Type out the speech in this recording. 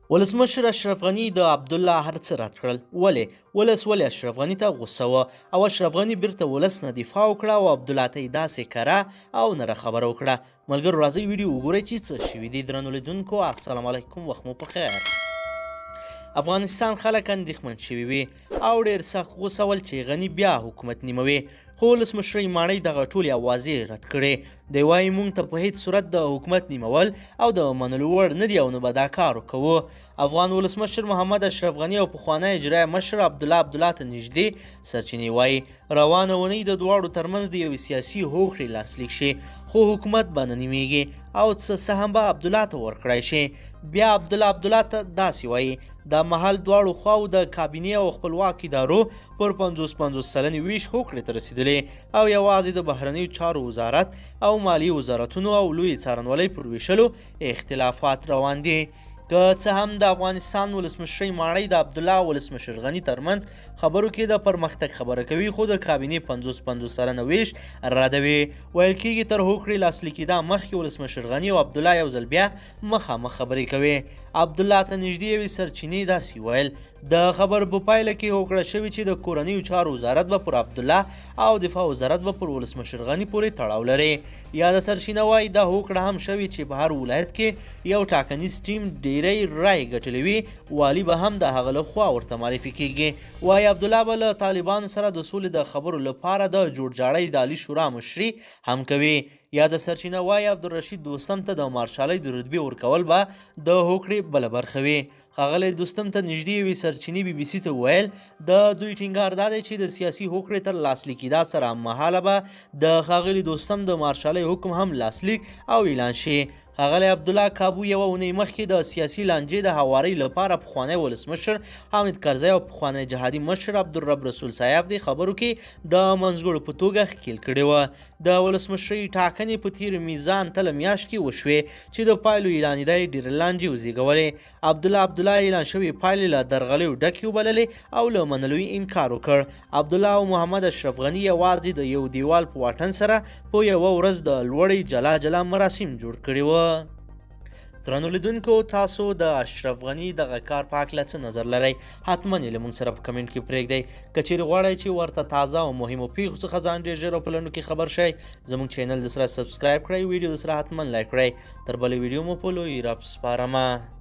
ولسمشر اشرف غني د عبدالله هر څه رد کړل. ولې اشرف غني ته غوسه وه او اشرف غني بیرته ولس نه دفاع وکړه او عبدالله ته یې داسې کره او نره خبره وکړه. ملګرو راځئ ویډیو وګورئ چې څه شوي دي. درنو لیدونکو السلام علیکم، وخت مو په خیر. افغانستان خلک اندېښمن شوي وي او ډېر سخت غوسه ول چې غني بیا حکومت نیموي، خو ولسمشرۍ ماڼۍ دغه ټولې اوازې رد کړې. دی وایي موږ ته په هیڅ صورت د حکومت نیمول او د منلو وړ نه دي او نه به دا کار وکوو. افغان ولسمشر محمد اشرف غني او پخوانی اجرایه مشر عبدالله ته نږدې سرچینې وایي روانه اونۍ د دواړو ترمنځ د یوې سیاسي هوکړې لاسلیک شي، خو حکومت به نه نیمیږي او څه هم به عبدالله ته ورکړی شي. بیا عبدالله ته داسې وایي دا مهال دواړو خواو د کابینې او خپلواک ادارو پر 50 سلنې ویش هوکړې ته رسېدلې او یوازې د بهرنیو چارو وزارت او مالیې وزارتونو او لوی څارنوالۍ پر ویشلو اختلافات روان دي. که څه هم د افغانستان ولسمشرۍ ماڼۍ د عبدالله او ولسمشر غني ترمنځ خبرو کې د پرمختګ خبره کوي، خو د کابینې 50 سلنه ویش ردوي. ویل کېږي تر هوکړې لاسلیک کېدا مخکې ولسمشر غني او عبدالله یو ځل بیا مخامخ خبرې کوي. عبدالله ته نږدې یوې سرچینې داسې ویل د خبرو په پایله کې هوکړه شوې چې د کورنیو چارو وزارت به پر عبدالله او دفاع وزارت به پر ولسمشر غني پورې تړاو لري. یاده سرچینه وایي دا هوکړه هم شوې چې په هر ولایت کې یو ټاکنیز ټیم ډیری رای ګټلې وي، والي به هم د هغه لخوا ورته معرفي کیږي. وایي عبدالله به له طالبانو سره د سولې د خبرو لپاره د جوړجاړی د عالي شورا مشري هم کوي. یاده سرچینه وایي عبدالرشید دوستم ته د مارشالۍ د رتبې ورکول به د هوکړې بله برخه وي. ښاغلی دوستم ته نږدې یوې سرچینې BBC ته وویل د دوی ټینګار دا دی چې د سیاسي هوکړې تر لاسلیک کېدا سره هممهاله به د ښاغلي دوستم د مارشالۍ حکم هم لاسلیک او اعلان شي. ښاغلی عبدالله کابو یوه اونۍ مخکې د سیاسي لانجې د هوارۍ لپاره پخوانی ولسمشر حامد کرزی او پخوانی جهادي مشر عبدالرب رسول صاحب د خبرو کې د منځګړو په توګه ښکېل کړې وه. د ولسمشرۍ ټاکنې په تېر میزان تله میاشت کې وشوې چې د پایلو اعلانېدا یې ډېرې لانجې وزېږولې. عبدالله اعلان شوې پایلې له درغلیو ډکې وبللې او له منلو یې انکار وکړ. عبدالله او محمد اشرف غني یوازې د یو دیوال په واټن سره په یوه ورځ د لوړې جلا مراسم جوړ کړي وه. درنو لیدونکو تاسو د اشرف غني دغه کار په هکله څه نظر لرئ؟ حتما یې له موږ سره په کمنټ کې پرېږدئ. که چیرې غواړئ چې ورته تازه او مهمو پیښو څخه ځان ډېر ژر او په لنډو کې خبر شئ، زموږ چینل د سره سبسکرایب کړئ، ویډیو د سره حتما لایک کړئ. تر بلې ویډیو مو په لوی رب سپارمه.